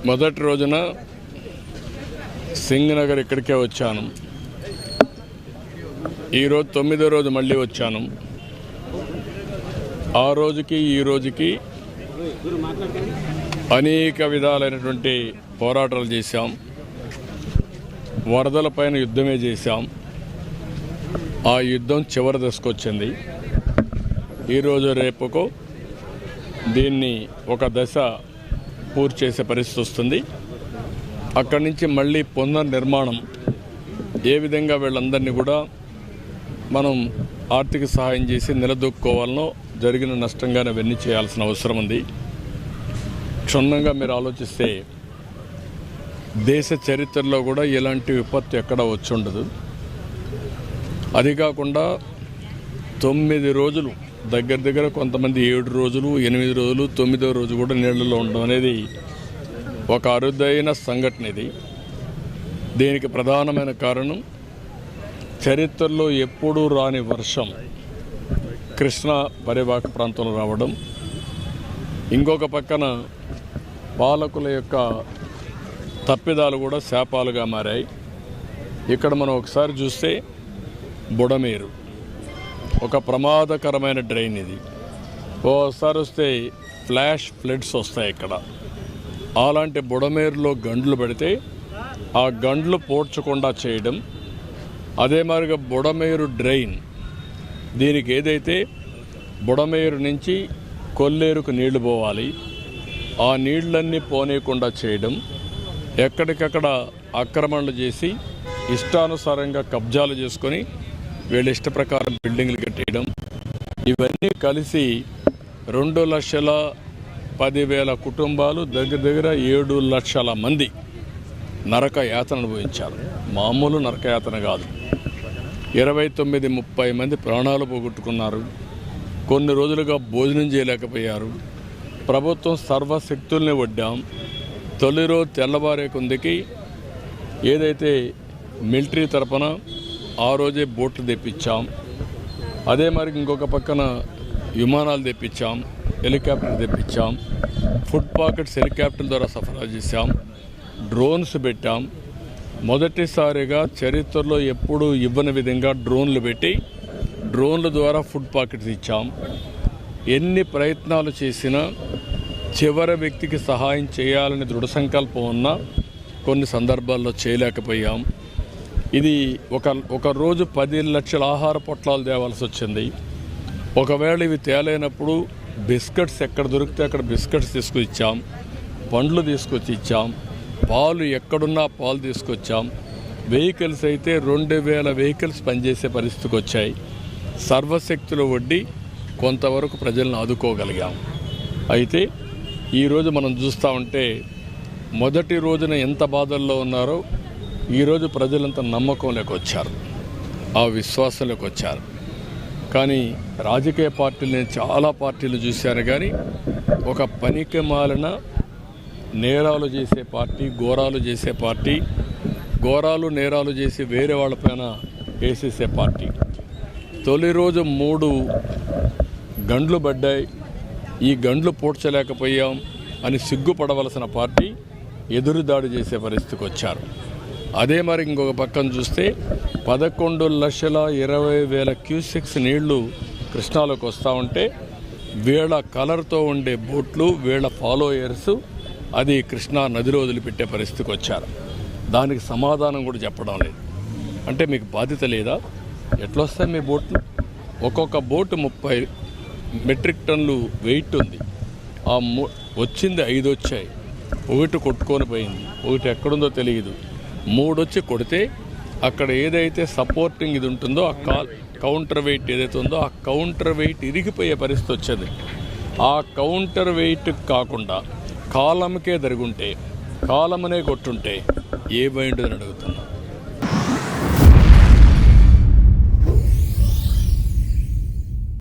మొదటి రోజున సింగనగర్ ఇక్కడికే వచ్చాను. ఈరోజు 9వ రోజు మళ్ళీ వచ్చాను. ఆ రోజుకి ఈ రోజుకి అనేక విధాలైనటువంటి పోరాటాలు చేశాం. వరదలపైన యుద్ధమే చేశాం. ఆ యుద్ధం చివరి దశకు వచ్చింది. ఈరోజు రేపుకో దీన్ని ఒక దశ పూర్తి చేసే పరిస్థితి వస్తుంది. అక్కడి నుంచి మళ్ళీ పునర్నిర్మాణం ఏ విధంగా వీళ్ళందరినీ కూడా మనం ఆర్థిక సహాయం చేసి నిలదొక్కుకోవాలనో జరిగిన నష్టంగానే అవన్నీ చేయాల్సిన అవసరం ఉంది. క్షుణ్ణంగా మీరు ఆలోచిస్తే దేశ చరిత్రలో కూడా ఇలాంటి విపత్తు ఎక్కడా వచ్చి ఉండదు. అది కాకుండా 9 రోజులు దగ్గర కొంతమంది 7 రోజులు 8 రోజులు 9వ రోజు కూడా నీళ్లలో ఉండడం అనేది ఒక అరుదైన సంఘటన. ఇది దీనికి ప్రధానమైన కారణం చరిత్రలో ఎప్పుడూ రాని వర్షం కృష్ణా పరివాహక ప్రాంతంలో రావడం. ఇంకొక పక్కన పాలకుల యొక్క తప్పిదాలు కూడా శాపాలుగా మారాయి. ఇక్కడ మనం ఒకసారి చూస్తే బుడమేరు ఒక ప్రమాదకరమైన డ్రైన్. ఇది ఓసారి వస్తే ఫ్లాష్ ఫ్లడ్స్ వస్తాయి ఇక్కడ. అలాంటి బుడమేరులో గండ్లు పెడితే ఆ గండ్లు పోడ్చకుండా చేయడం. అదే మాదిరిగా బుడమేరు డ్రైన్, దీనికి ఏదైతే బుడమేరు నుంచి కొల్లేరుకు నీళ్లు పోవాలి, ఆ నీళ్లన్నీ పోనీయకుండా చేయడం. ఎక్కడికక్కడ ఆక్రమణలు చేసి ఇష్టానుసారంగా కబ్జాలు చేసుకొని వీళ్ళ ఇష్ట ప్రకారం బిల్డింగ్లు కట్టేయడం. ఇవన్నీ కలిసి 2,10,000 కుటుంబాలు దగ్గర 7 లక్షల మంది నరక యాతన అనుభవించారు. మామూలు నరక యాతన కాదు. 29-30 మంది ప్రాణాలు పోగొట్టుకున్నారు. కొన్ని రోజులుగా భోజనం చేయలేకపోయారు. ప్రభుత్వం సర్వశక్తుల్ని వడ్డాం. తొలి రోజు తెల్లవారే కొందికి ఏదైతే మిలిటరీ తరపున ఆ రోజే బోట్లు తెప్పించాం. అదే మరి ఇంకొక పక్కన విమానాలు తెప్పించాం, హెలికాప్టర్ తెప్పించాం, ఫుడ్ పాకెట్స్ హెలికాప్టర్ ద్వారా సరఫరా చేశాం, డ్రోన్స్ పెట్టాం. మొదటిసారిగా చరిత్రలో ఎప్పుడూ ఇవ్వని విధంగా డ్రోన్లు పెట్టి డ్రోన్ల ద్వారా ఫుడ్ పాకెట్స్ ఇచ్చాం. ఎన్ని ప్రయత్నాలు చేసినా చివరి వ్యక్తికి సహాయం చేయాలని దృఢ సంకల్పం ఉన్నా కొన్ని సందర్భాల్లో చేయలేకపోయాం. ఇది ఒక రోజు 10 లక్షల ఆహార పొట్లాలు తేవాల్సి వచ్చింది. ఒకవేళ ఇవి తేలేనప్పుడు బిస్కెట్స్ ఎక్కడ దొరికితే అక్కడ బిస్కెట్స్ తీసుకొచ్చి ఇచ్చాం, పండ్లు తీసుకొచ్చి ఇచ్చాం, పాలు ఎక్కడున్నా పాలు తీసుకొచ్చాం. వెహికల్స్ అయితే 2,000 వెహికల్స్ పనిచేసే పరిస్థితికి వచ్చాయి. సర్వశక్తులు వడ్డీ కొంతవరకు ప్రజలను ఆదుకోగలిగాం. అయితే ఈరోజు మనం చూస్తూ ఉంటే మొదటి రోజున ఎంత బాధల్లో ఉన్నారో ఈరోజు ప్రజలంతా నమ్మకంలోకి వచ్చారు, ఆ విశ్వాసంలోకి వచ్చారు. కానీ రాజకీయ పార్టీలు, నేను చాలా పార్టీలు చూశాను, కానీ ఒక పనికి మాలిన నేరాలు చేసే పార్టీ, ఘోరాలు చేసే పార్టీ, ఘోరాలు నేరాలు చేసి వేరే వాళ్ళపైన వేసేసే పార్టీ. తొలి రోజు 3 గండ్లు పడ్డాయి, ఈ గండ్లు పూడ్చలేకపోయాం అని సిగ్గుపడవలసిన పార్టీ ఎదురుదాడి చేసే పరిస్థితికి వచ్చారు. అదే మరి ఇంకొక పక్కన చూస్తే 11,20,000 క్యూసెక్స్ నీళ్లు కృష్ణాలోకి వస్తూ ఉంటే వీళ్ళ కలర్తో ఉండే బోట్లు, వీళ్ళ ఫాలోయర్స్ అది కృష్ణా నదిలో వదిలిపెట్టే పరిస్థితికి వచ్చారు. దానికి సమాధానం కూడా చెప్పడం లేదు. అంటే మీకు బాధ్యత లేదా? ఎట్లా వస్తాయి మీ బోట్లు? ఒక్కొక్క బోటు 30 మెట్రిక్ టన్నులు వెయిట్ ఉంది. వచ్చింది 5 వచ్చాయి, 1 కొట్టుకొని పోయింది, 1 ఎక్కడుందో తెలియదు, 3 వచ్చి కొడితే అక్కడ ఏదైతే సపోర్టింగ్ ఇది ఉంటుందో ఆ కౌంటర్ వెయిట్ ఏదైతే ఉందో ఆ కౌంటర్ వెయిట్ ఇరిగిపోయే పరిస్థితి వచ్చింది. ఆ కౌంటర్ వెయిట్ కాకుండా కాలంకే జరుగుంటే, కాలమనే కొట్టుంటే ఏమైందని అడుగుతున్నా.